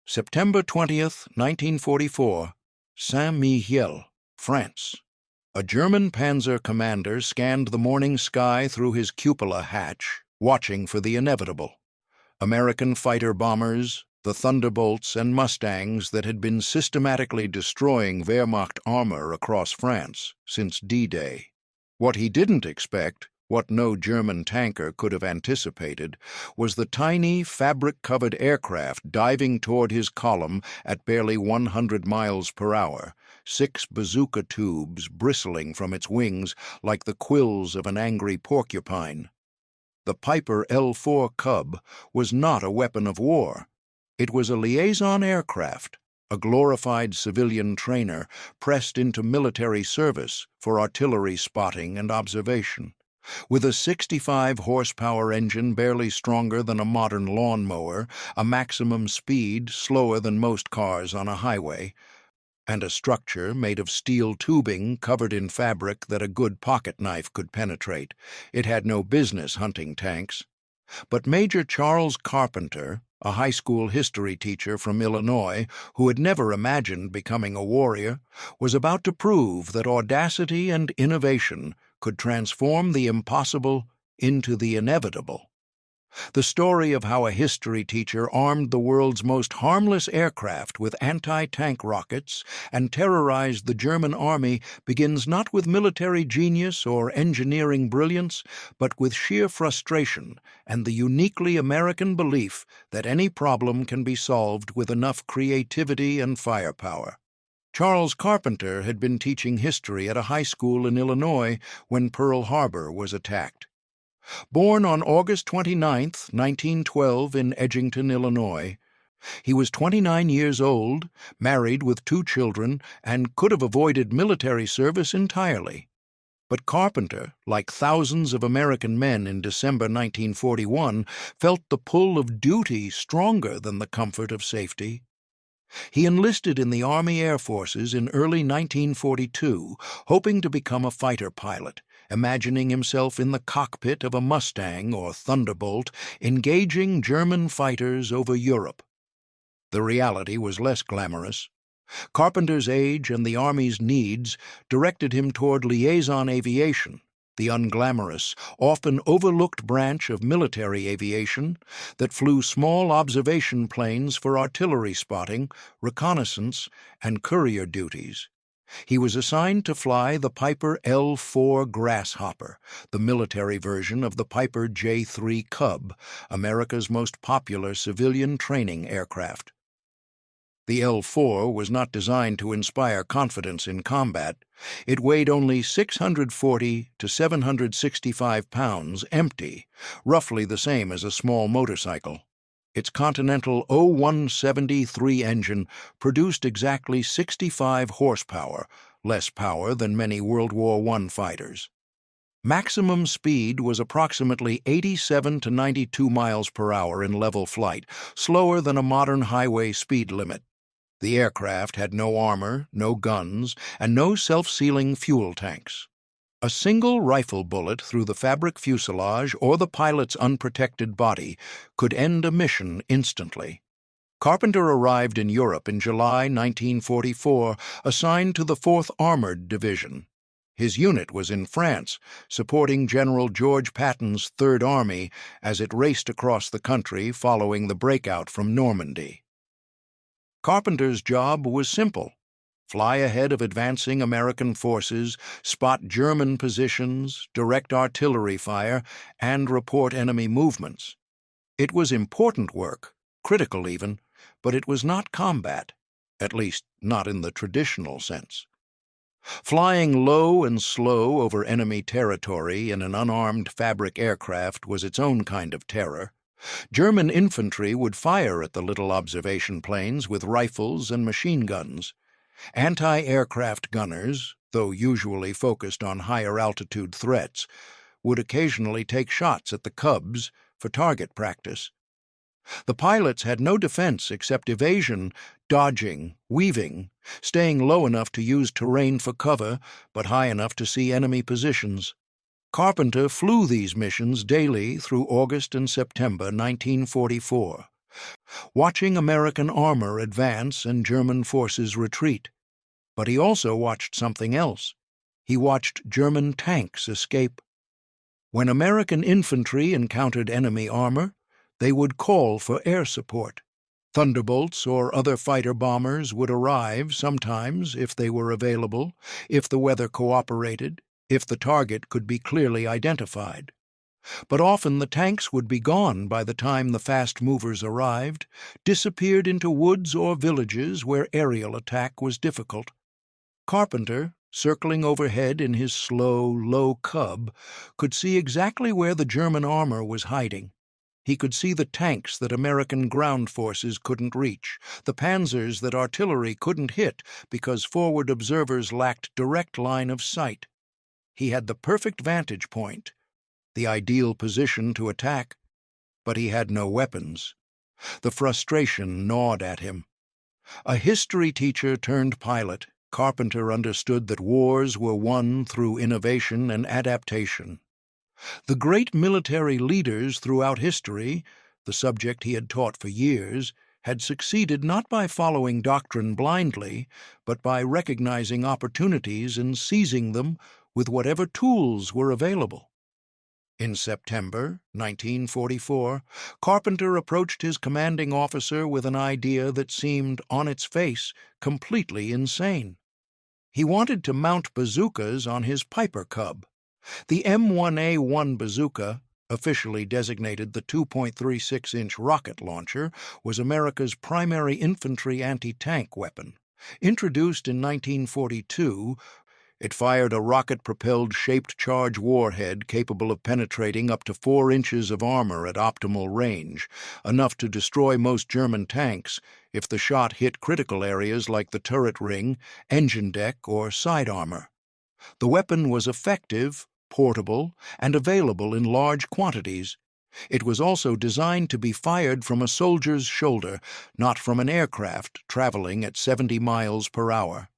September 20th, 1944, Saint-Mihiel, France. A German panzer commander scanned the morning sky through his cupola hatch, watching for the inevitable. American fighter-bombers, the Thunderbolts and Mustangs that had been systematically destroying Wehrmacht armor across France since D-Day. What he didn't expect, what no German tanker could have anticipated, was the tiny, fabric-covered aircraft diving toward his column at barely 100 miles per hour, 6 bazooka tubes bristling from its wings like the quills of an angry porcupine. The Piper L-4 Cub was not a weapon of war. It was a liaison aircraft, a glorified civilian trainer pressed into military service for artillery spotting and observation. With a 65-horsepower engine barely stronger than a modern lawnmower, a maximum speed slower than most cars on a highway, and a structure made of steel tubing covered in fabric that a good pocket knife could penetrate, it had no business hunting tanks. But Major Charles Carpenter, a high school history teacher from Illinois who had never imagined becoming a warrior, was about to prove that audacity and innovation could transform the impossible into the inevitable. The story of how a history teacher armed the world's most harmless aircraft with anti-tank rockets and terrorized the German army begins not with military genius or engineering brilliance, but with sheer frustration and the uniquely American belief that any problem can be solved with enough creativity and firepower. Charles Carpenter had been teaching history at a high school in Illinois when Pearl Harbor was attacked. Born on August 29, 1912 in Edgington, Illinois, he was 29 years old, married with 2 children, and could have avoided military service entirely. But Carpenter, like thousands of American men in December 1941, felt the pull of duty stronger than the comfort of safety. He enlisted in the Army Air Forces in early 1942, hoping to become a fighter pilot, imagining himself in the cockpit of a Mustang or Thunderbolt, engaging German fighters over Europe. The reality was less glamorous. Carpenter's age and the Army's needs directed him toward liaison aviation, the unglamorous, often overlooked branch of military aviation that flew small observation planes for artillery spotting, reconnaissance, and courier duties. He was assigned to fly the Piper L-4 Grasshopper, the military version of the Piper J-3 Cub, America's most popular civilian training aircraft. The L-4 was not designed to inspire confidence in combat. It weighed only 640 to 765 pounds empty, roughly the same as a small motorcycle. Its Continental 0173 engine produced exactly 65 horsepower, less power than many World War I fighters. Maximum speed was approximately 87 to 92 miles per hour in level flight, slower than a modern highway speed limit. The aircraft had no armor, no guns, and no self-sealing fuel tanks. A single rifle bullet through the fabric fuselage or the pilot's unprotected body could end a mission instantly. Carpenter arrived in Europe in July 1944, assigned to the 4th Armored Division. His unit was in France, supporting General George Patton's Third Army as it raced across the country following the breakout from Normandy. Carpenter's job was simple: fly ahead of advancing American forces, spot German positions, direct artillery fire, and report enemy movements. It was important work, critical even, but it was not combat, at least not in the traditional sense. Flying low and slow over enemy territory in an unarmed fabric aircraft was its own kind of terror. German infantry would fire at the little observation planes with rifles and machine guns. Anti-aircraft gunners, though usually focused on higher-altitude threats, would occasionally take shots at the Cubs for target practice. The pilots had no defense except evasion, dodging, weaving, staying low enough to use terrain for cover but high enough to see enemy positions. Carpenter flew these missions daily through August and September 1944. watching American armor advance and German forces retreat. But he also watched something else. He watched German tanks escape. When American infantry encountered enemy armor, they would call for air support. Thunderbolts or other fighter bombers would arrive sometimes if they were available, if the weather cooperated, if the target could be clearly identified. But often the tanks would be gone by the time the fast movers arrived, disappeared into woods or villages where aerial attack was difficult. Carpenter, circling overhead in his slow, low Cub, could see exactly where the German armor was hiding. He could see the tanks that American ground forces couldn't reach, the panzers that artillery couldn't hit because forward observers lacked direct line of sight. He had the perfect vantage point, the ideal position to attack, but he had no weapons. The frustration gnawed at him. A history teacher turned pilot, Carpenter understood that wars were won through innovation and adaptation. The great military leaders throughout history, the subject he had taught for years, had succeeded not by following doctrine blindly, but by recognizing opportunities and seizing them with whatever tools were available. In September 1944, Carpenter approached his commanding officer with an idea that seemed, on its face, completely insane. He wanted to mount bazookas on his Piper Cub. The M1A1 bazooka, officially designated the 2.36-inch rocket launcher, was America's primary infantry anti-tank weapon. Introduced in 1942, it fired a rocket-propelled shaped-charge warhead capable of penetrating up to 4 inches of armor at optimal range, enough to destroy most German tanks if the shot hit critical areas like the turret ring, engine deck, or side armor. The weapon was effective, portable, and available in large quantities. It was also designed to be fired from a soldier's shoulder, not from an aircraft traveling at 70 miles per hour.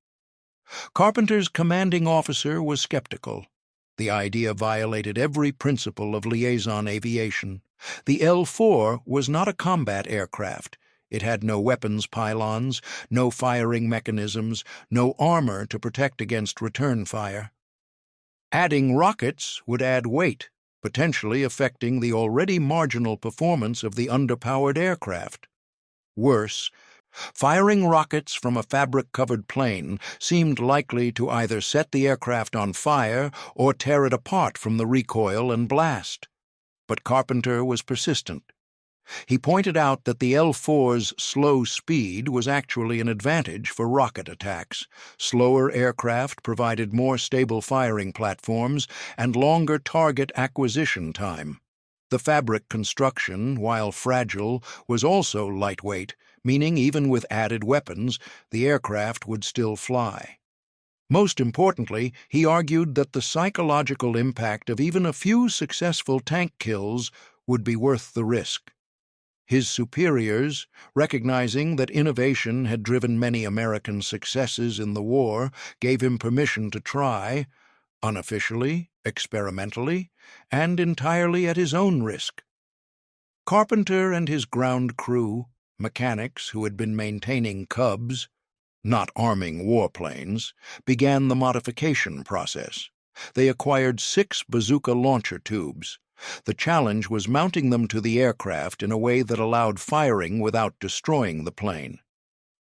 Carpenter's commanding officer was skeptical. The idea violated every principle of liaison aviation. The L-4 was not a combat aircraft. It had no weapons pylons, no firing mechanisms, no armor to protect against return fire. Adding rockets would add weight, potentially affecting the already marginal performance of the underpowered aircraft. Worse, firing rockets from a fabric-covered plane seemed likely to either set the aircraft on fire or tear it apart from the recoil and blast. But Carpenter was persistent. He pointed out that the L-4's slow speed was actually an advantage for rocket attacks. Slower aircraft provided more stable firing platforms and longer target acquisition time. The fabric construction, while fragile, was also lightweight, meaning even with added weapons, the aircraft would still fly. Most importantly, he argued that the psychological impact of even a few successful tank kills would be worth the risk. His superiors, recognizing that innovation had driven many American successes in the war, gave him permission to try, unofficially, experimentally, and entirely at his own risk. Carpenter and his ground crew, mechanics who had been maintaining Cubs, not arming warplanes, began the modification process. They acquired 6 bazooka launcher tubes. The challenge was mounting them to the aircraft in a way that allowed firing without destroying the plane.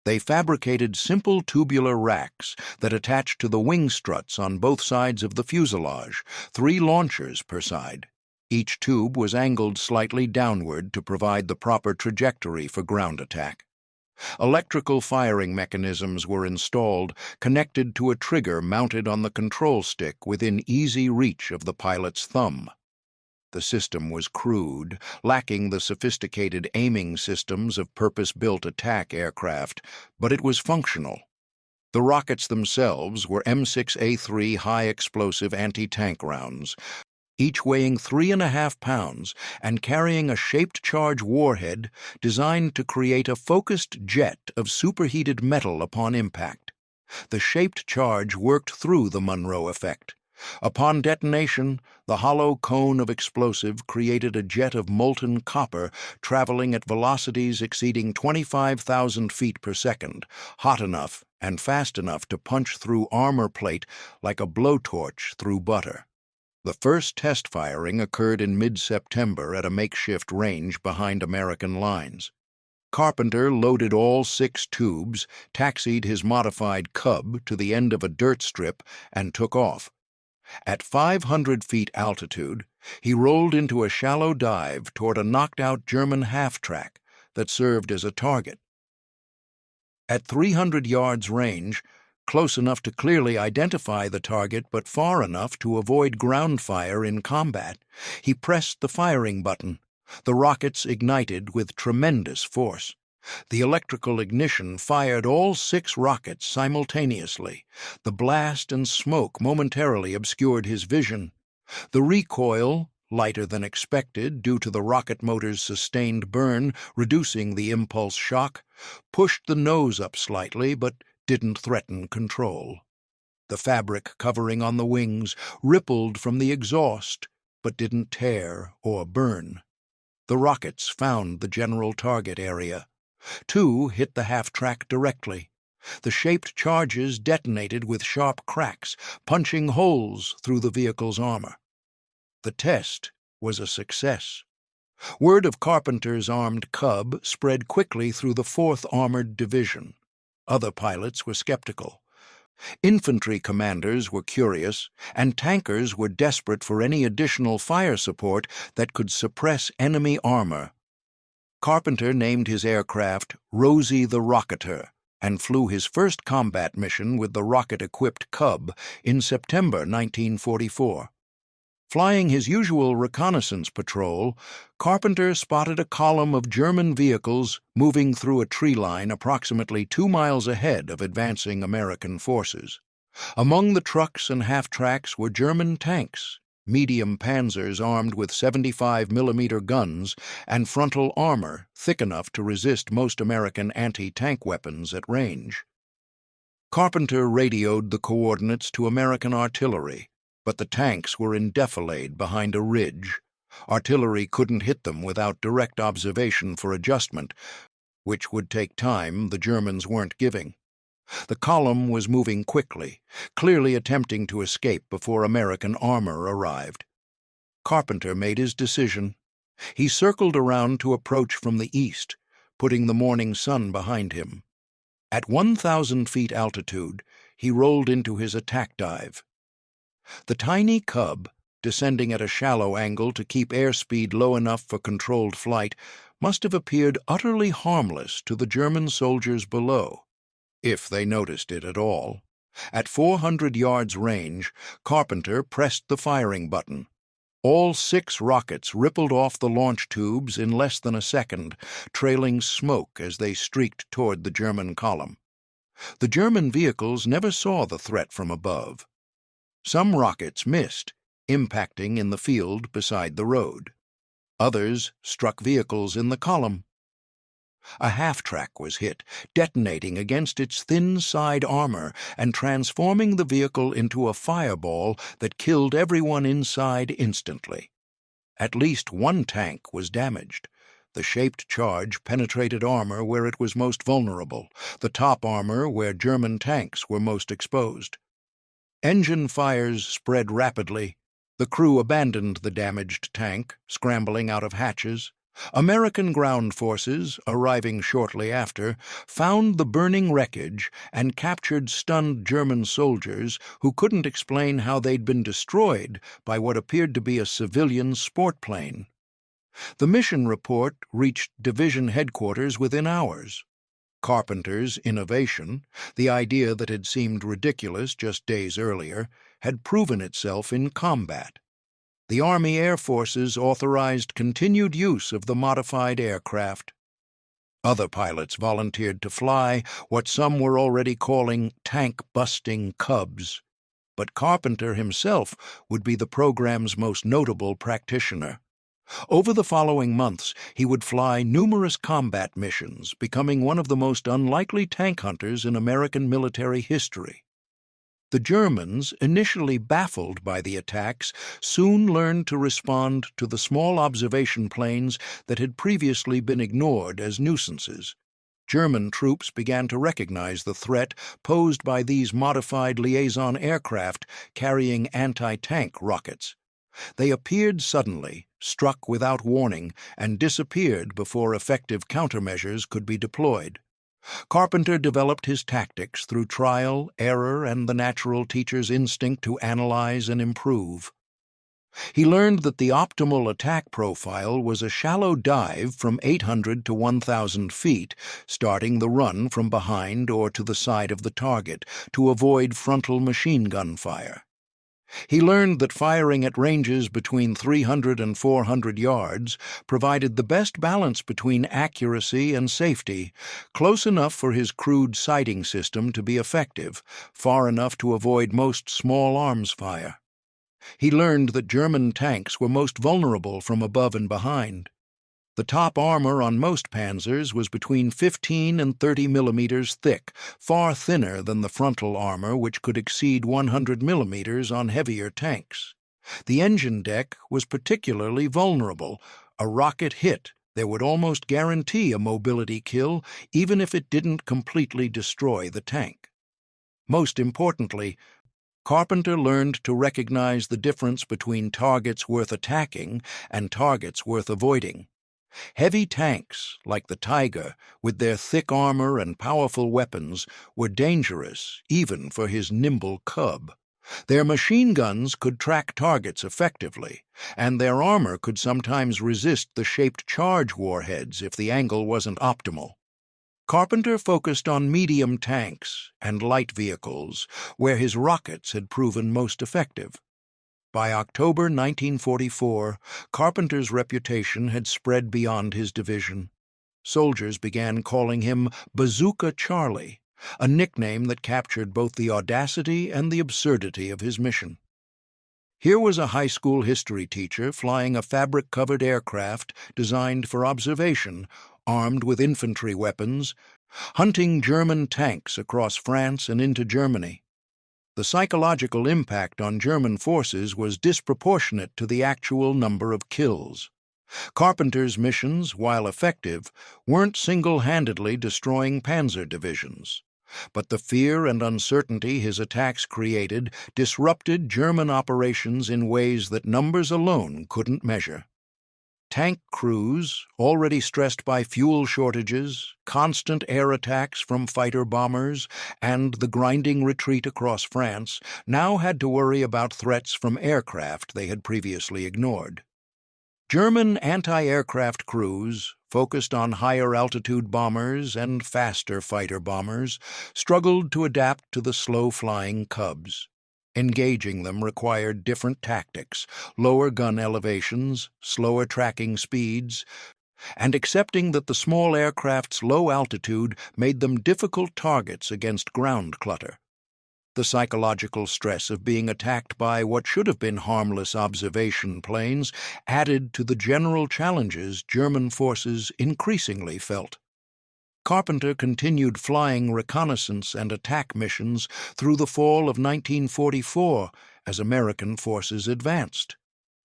They fabricated simple tubular racks that attached to the wing struts on both sides of the fuselage, 3 launchers per side. Each tube was angled slightly downward to provide the proper trajectory for ground attack. Electrical firing mechanisms were installed, connected to a trigger mounted on the control stick within easy reach of the pilot's thumb. The system was crude, lacking the sophisticated aiming systems of purpose-built attack aircraft, but it was functional. The rockets themselves were M6A3 high-explosive anti-tank rounds, each weighing 3.5 pounds and carrying a shaped-charge warhead designed to create a focused jet of superheated metal upon impact. The shaped charge worked through the Monroe effect, Upon detonation, the hollow cone of explosive created a jet of molten copper traveling at velocities exceeding 25,000 feet per second, hot enough and fast enough to punch through armor plate like a blowtorch through butter. The first test firing occurred in mid-September at a makeshift range behind American lines. Carpenter loaded all 6 tubes, taxied his modified Cub to the end of a dirt strip, and took off. At 500 feet altitude, he rolled into a shallow dive toward a knocked-out German half-track that served as a target. At 300 yards range, close enough to clearly identify the target but far enough to avoid ground fire in combat, he pressed the firing button. The rockets ignited with tremendous force. The electrical ignition fired all 6 rockets simultaneously. The blast and smoke momentarily obscured his vision. The recoil, lighter than expected due to the rocket motor's sustained burn, reducing the impulse shock, pushed the nose up slightly but didn't threaten control. The fabric covering on the wings rippled from the exhaust but didn't tear or burn. The rockets found the general target area. 2 hit the half-track directly. The shaped charges detonated with sharp cracks, punching holes through the vehicle's armor. The test was a success. Word of Carpenter's armed Cub spread quickly through the 4th Armored Division. Other pilots were skeptical. Infantry commanders were curious, and tankers were desperate for any additional fire support that could suppress enemy armor. Carpenter named his aircraft Rosie the Rocketer and flew his first combat mission with the rocket-equipped Cub in September 1944. Flying his usual reconnaissance patrol, Carpenter spotted a column of German vehicles moving through a tree line approximately 2 miles ahead of advancing American forces. Among the trucks and half-tracks were German tanks, medium panzers armed with 75mm guns, and frontal armor thick enough to resist most American anti-tank weapons at range. Carpenter radioed the coordinates to American artillery, but the tanks were in defilade behind a ridge. Artillery couldn't hit them without direct observation for adjustment, which would take time the Germans weren't giving. The column was moving quickly, clearly attempting to escape before American armor arrived. Carpenter made his decision. He circled around to approach from the east, putting the morning sun behind him. At 1,000 feet altitude, he rolled into his attack dive. The tiny Cub, descending at a shallow angle to keep airspeed low enough for controlled flight, must have appeared utterly harmless to the German soldiers below, if they noticed it at all. At 400 yards range, Carpenter pressed the firing button. All 6 rockets rippled off the launch tubes in less than a second, trailing smoke as they streaked toward the German column. The German vehicles never saw the threat from above. Some rockets missed, impacting in the field beside the road. Others struck vehicles in the column. A half-track was hit, detonating against its thin side armor and transforming the vehicle into a fireball that killed everyone inside instantly. At least one tank was damaged. The shaped charge penetrated armor where it was most vulnerable, the top armor where German tanks were most exposed. Engine fires spread rapidly. The crew abandoned the damaged tank, scrambling out of hatches. American ground forces, arriving shortly after, found the burning wreckage and captured stunned German soldiers who couldn't explain how they'd been destroyed by what appeared to be a civilian sport plane. The mission report reached division headquarters within hours. Carpenter's innovation, the idea that had seemed ridiculous just days earlier, had proven itself in combat. The Army Air Forces authorized continued use of the modified aircraft. Other pilots volunteered to fly what some were already calling tank-busting Cubs, but Carpenter himself would be the program's most notable practitioner. Over the following months, he would fly numerous combat missions, becoming one of the most unlikely tank hunters in American military history. The Germans, initially baffled by the attacks, soon learned to respond to the small observation planes that had previously been ignored as nuisances. German troops began to recognize the threat posed by these modified liaison aircraft carrying anti-tank rockets. They appeared suddenly, struck without warning, and disappeared before effective countermeasures could be deployed. Carpenter developed his tactics through trial, error, and the natural teacher's instinct to analyze and improve. He learned that the optimal attack profile was a shallow dive from 800 to 1,000 feet, starting the run from behind or to the side of the target to avoid frontal machine gun fire. He learned that firing at ranges between 300 and 400 yards provided the best balance between accuracy and safety, close enough for his crude sighting system to be effective, far enough to avoid most small arms fire. He learned that German tanks were most vulnerable from above and behind. The top armor on most panzers was between 15 and 30 millimeters thick, far thinner than the frontal armor, which could exceed 100 millimeters on heavier tanks. The engine deck was particularly vulnerable. A rocket hit there would almost guarantee a mobility kill, even if it didn't completely destroy the tank. Most importantly, Carpenter learned to recognize the difference between targets worth attacking and targets worth avoiding. Heavy tanks, like the Tiger, with their thick armor and powerful weapons, were dangerous even for his nimble Cub. Their machine guns could track targets effectively, and their armor could sometimes resist the shaped charge warheads if the angle wasn't optimal. Carpenter focused on medium tanks and light vehicles, where his rockets had proven most effective. By October 1944, Carpenter's reputation had spread beyond his division. Soldiers began calling him Bazooka Charlie, a nickname that captured both the audacity and the absurdity of his mission. Here was a high school history teacher flying a fabric-covered aircraft designed for observation, armed with infantry weapons, hunting German tanks across France and into Germany. The psychological impact on German forces was disproportionate to the actual number of kills. Carpenter's missions, while effective, weren't single-handedly destroying panzer divisions. But the fear and uncertainty his attacks created disrupted German operations in ways that numbers alone couldn't measure. Tank crews, already stressed by fuel shortages, constant air attacks from fighter bombers, and the grinding retreat across France, now had to worry about threats from aircraft they had previously ignored. German anti-aircraft crews, focused on higher-altitude bombers and faster fighter bombers, struggled to adapt to the slow-flying Cubs. Engaging them required different tactics, lower gun elevations, slower tracking speeds, and accepting that the small aircraft's low altitude made them difficult targets against ground clutter. The psychological stress of being attacked by what should have been harmless observation planes added to the general challenges German forces increasingly felt. Carpenter continued flying reconnaissance and attack missions through the fall of 1944 as American forces advanced.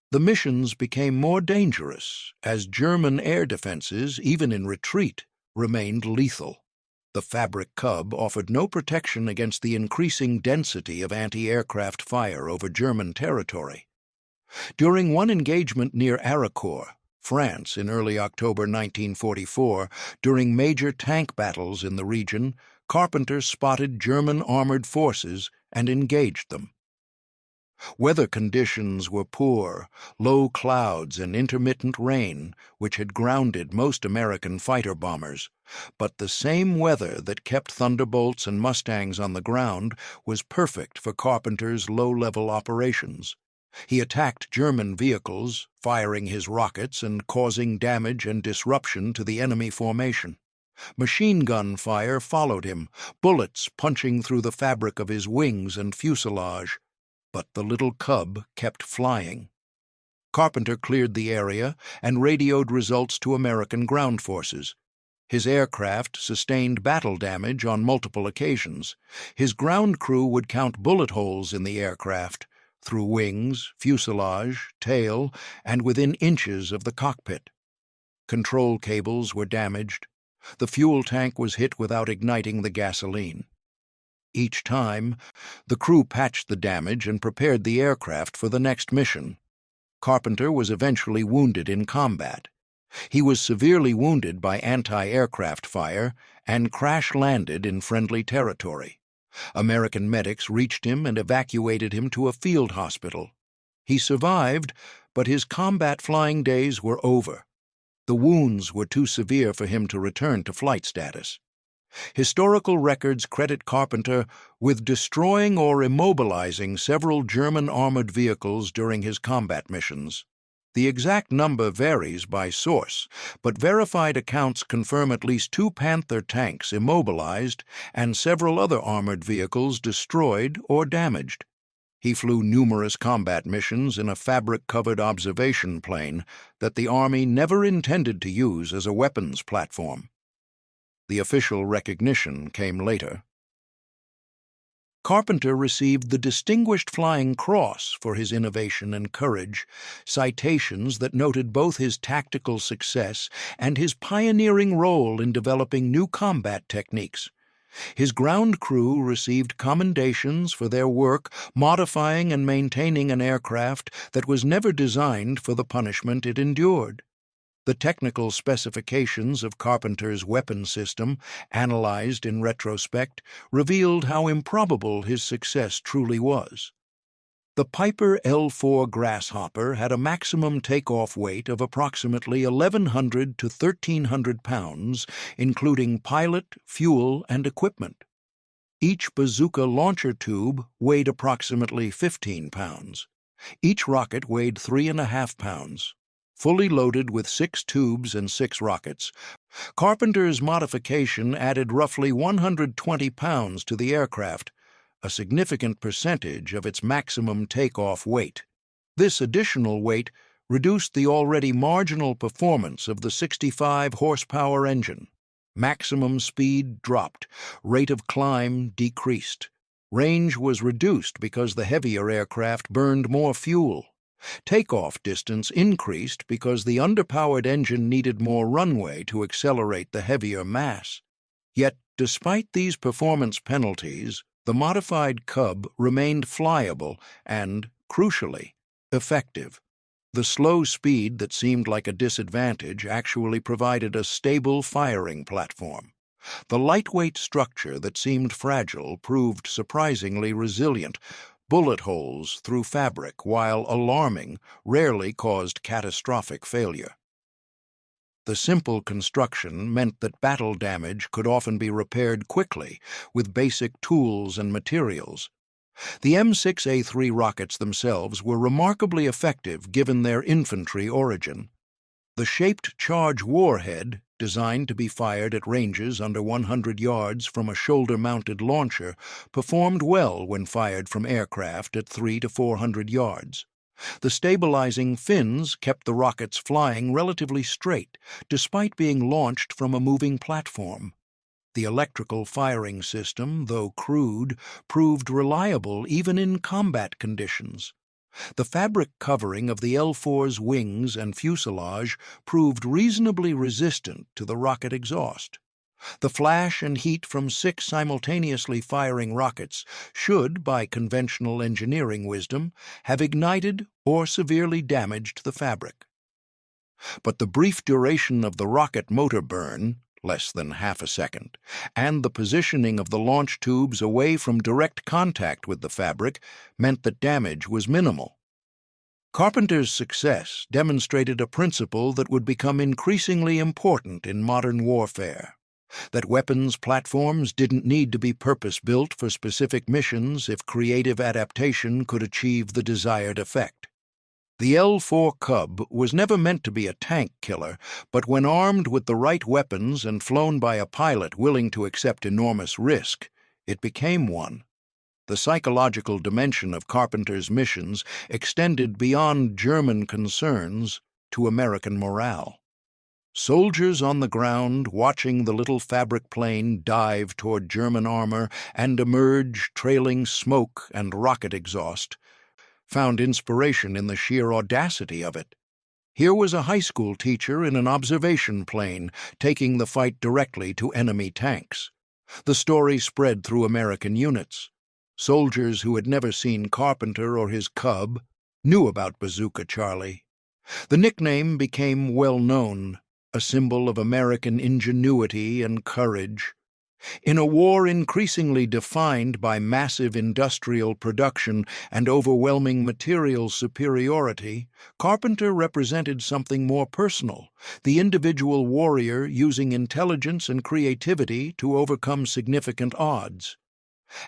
The missions became more dangerous as German air defenses, even in retreat, remained lethal. The Fabric Cub offered no protection against the increasing density of anti-aircraft fire over German territory. During one engagement near Arracourt, France, in early October 1944, during major tank battles in the region, Carpenter spotted German armored forces and engaged them. Weather conditions were poor, low clouds and intermittent rain, which had grounded most American fighter bombers. But the same weather that kept Thunderbolts and Mustangs on the ground was perfect for Carpenter's low-level operations. He attacked German vehicles, firing his rockets and causing damage and disruption to the enemy formation. Machine gun fire followed him, bullets punching through the fabric of his wings and fuselage. But the little Cub kept flying. Carpenter cleared the area and radioed results to American ground forces. His aircraft sustained battle damage on multiple occasions. His ground crew would count bullet holes in the aircraft, through wings, fuselage, tail, and within inches of the cockpit. Control cables were damaged. The fuel tank was hit without igniting the gasoline. Each time, the crew patched the damage and prepared the aircraft for the next mission. Carpenter was eventually wounded in combat. He was severely wounded by anti-aircraft fire and crash-landed in friendly territory. American medics reached him and evacuated him to a field hospital. He survived, but his combat flying days were over. The wounds were too severe for him to return to flight status. Historical records credit Carpenter with destroying or immobilizing several German armored vehicles during his combat missions. The exact number varies by source, but verified accounts confirm at least 2 Panther tanks immobilized and several other armored vehicles destroyed or damaged. He flew numerous combat missions in a fabric-covered observation plane that the Army never intended to use as a weapons platform. The official recognition came later. Carpenter received the Distinguished Flying Cross for his innovation and courage, citations that noted both his tactical success and his pioneering role in developing new combat techniques. His ground crew received commendations for their work modifying and maintaining an aircraft that was never designed for the punishment it endured. The technical specifications of Carpenter's weapon system, analyzed in retrospect, revealed how improbable his success truly was. The Piper L4 Grasshopper had a maximum takeoff weight of approximately 1,100 to 1,300 pounds, including pilot, fuel, and equipment. Each bazooka launcher tube weighed approximately 15 pounds. Each rocket weighed 3.5 pounds. Fully loaded with 6 tubes and 6 rockets, Carpenter's modification added roughly 120 pounds to the aircraft, a significant percentage of its maximum takeoff weight. This additional weight reduced the already marginal performance of the 65-horsepower engine. Maximum speed dropped, rate of climb decreased. Range was reduced because the heavier aircraft burned more fuel. Takeoff distance increased because the underpowered engine needed more runway to accelerate the heavier mass. Yet, despite these performance penalties, the modified Cub remained flyable and, crucially, effective. The slow speed that seemed like a disadvantage actually provided a stable firing platform. The lightweight structure that seemed fragile proved surprisingly resilient. Bullet holes through fabric, while alarming, rarely caused catastrophic failure. The simple construction meant that battle damage could often be repaired quickly with basic tools and materials. The M6A3 rockets themselves were remarkably effective given their infantry origin. The shaped charge warhead, designed to be fired at ranges under 100 yards from a shoulder-mounted launcher, performed well when fired from aircraft at 300 to 400 yards. The stabilizing fins kept the rockets flying relatively straight, despite being launched from a moving platform. The electrical firing system, though crude, proved reliable even in combat conditions. The fabric covering of the L4's wings and fuselage proved reasonably resistant to the rocket exhaust. The flash and heat from 6 simultaneously firing rockets should, by conventional engineering wisdom, have ignited or severely damaged the fabric. But the brief duration of the rocket motor burn, less than half a second, and the positioning of the launch tubes away from direct contact with the fabric meant that damage was minimal. Carpenter's success demonstrated a principle that would become increasingly important in modern warfare: that weapons platforms didn't need to be purpose-built for specific missions if creative adaptation could achieve the desired effect. The L4 Cub was never meant to be a tank killer, but when armed with the right weapons and flown by a pilot willing to accept enormous risk, it became one. The psychological dimension of Carpenter's missions extended beyond German concerns to American morale. Soldiers on the ground, watching the little fabric plane dive toward German armor and emerge trailing smoke and rocket exhaust, found inspiration in the sheer audacity of it. Here was a high school teacher in an observation plane taking the fight directly to enemy tanks. The story spread through American units. Soldiers who had never seen Carpenter or his Cub knew about Bazooka Charlie. The nickname became well known, a symbol of American ingenuity and courage. In a war increasingly defined by massive industrial production and overwhelming material superiority, Carpenter represented something more personal, the individual warrior using intelligence and creativity to overcome significant odds.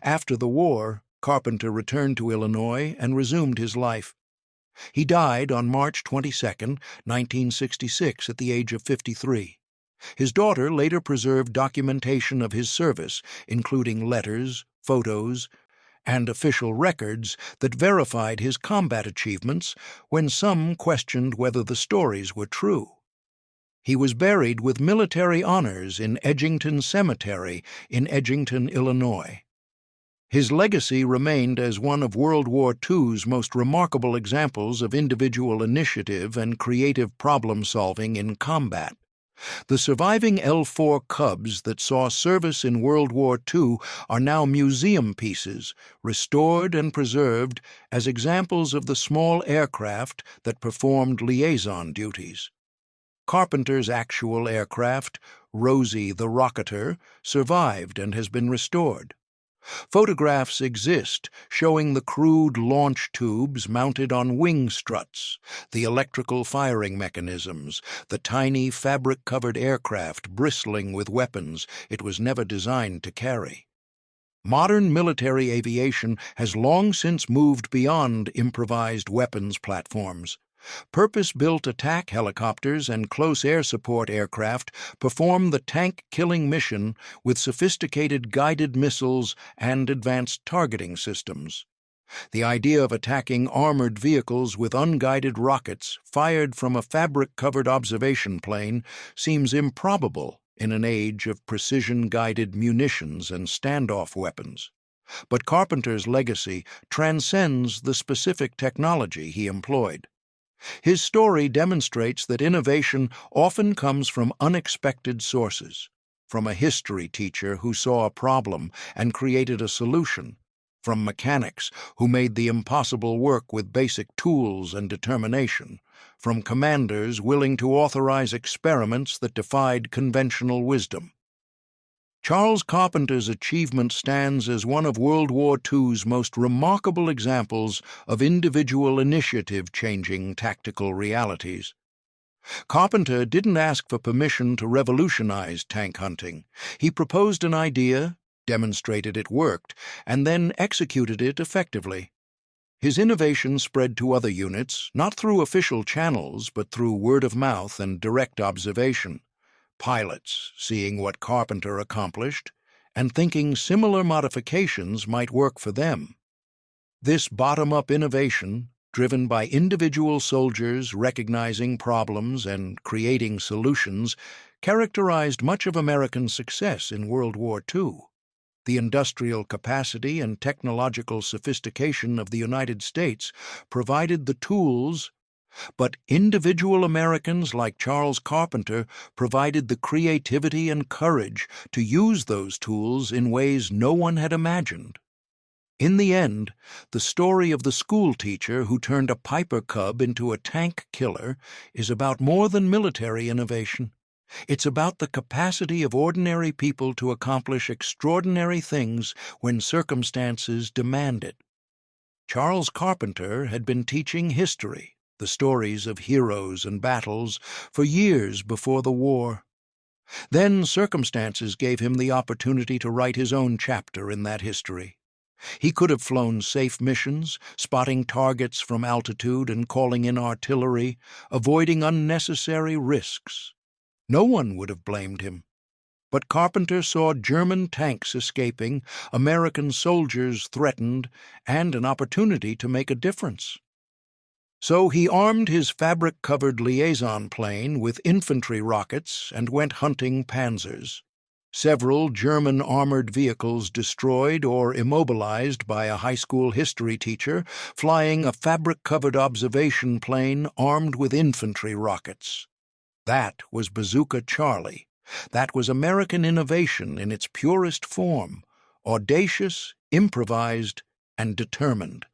After the war, Carpenter returned to Illinois and resumed his life. He died on March 22, 1966, at the age of 53. His daughter later preserved documentation of his service, including letters, photos, and official records that verified his combat achievements when some questioned whether the stories were true. He was buried with military honors in Edgington Cemetery in Edgington, Illinois. His legacy remained as one of World War II's most remarkable examples of individual initiative and creative problem-solving in combat. The surviving L-4 Cubs that saw service in World War II are now museum pieces, restored and preserved as examples of the small aircraft that performed liaison duties. Carpenter's actual aircraft, Rosie the Rocketer, survived and has been restored. Photographs exist showing the crude launch tubes mounted on wing struts, the electrical firing mechanisms, the tiny fabric-covered aircraft bristling with weapons it was never designed to carry. Modern military aviation has long since moved beyond improvised weapons platforms. Purpose-built attack helicopters and close air support aircraft perform the tank-killing mission with sophisticated guided missiles and advanced targeting systems. The idea of attacking armored vehicles with unguided rockets fired from a fabric-covered observation plane seems improbable in an age of precision-guided munitions and standoff weapons. But Carpenter's legacy transcends the specific technology he employed. His story demonstrates that innovation often comes from unexpected sources, from a history teacher who saw a problem and created a solution, from mechanics who made the impossible work with basic tools and determination, from commanders willing to authorize experiments that defied conventional wisdom. Charles Carpenter's achievement stands as one of World War II's most remarkable examples of individual initiative changing tactical realities. Carpenter didn't ask for permission to revolutionize tank hunting. He proposed an idea, demonstrated it worked, and then executed it effectively. His innovation spread to other units, not through official channels, but through word of mouth and direct observation. Pilots, seeing what Carpenter accomplished, and thinking similar modifications might work for them. This bottom-up innovation, driven by individual soldiers recognizing problems and creating solutions, characterized much of American success in World War II. The industrial capacity and technological sophistication of the United States provided the tools, but individual Americans like Charles Carpenter provided the creativity and courage to use those tools in ways no one had imagined. In the end, the story of the schoolteacher who turned a Piper Cub into a tank killer is about more than military innovation. It's about the capacity of ordinary people to accomplish extraordinary things when circumstances demand it. Charles Carpenter had been teaching history, the stories of heroes and battles, for years before the war. Then circumstances gave him the opportunity to write his own chapter in that history. He could have flown safe missions, spotting targets from altitude and calling in artillery, avoiding unnecessary risks. No one would have blamed him. But Carpenter saw German tanks escaping, American soldiers threatened, and an opportunity to make a difference. So he armed his fabric-covered liaison plane with infantry rockets and went hunting panzers. Several German armored vehicles destroyed or immobilized by a high school history teacher flying a fabric-covered observation plane armed with infantry rockets. That was Bazooka Charlie. That was American innovation in its purest form, audacious, improvised, and determined.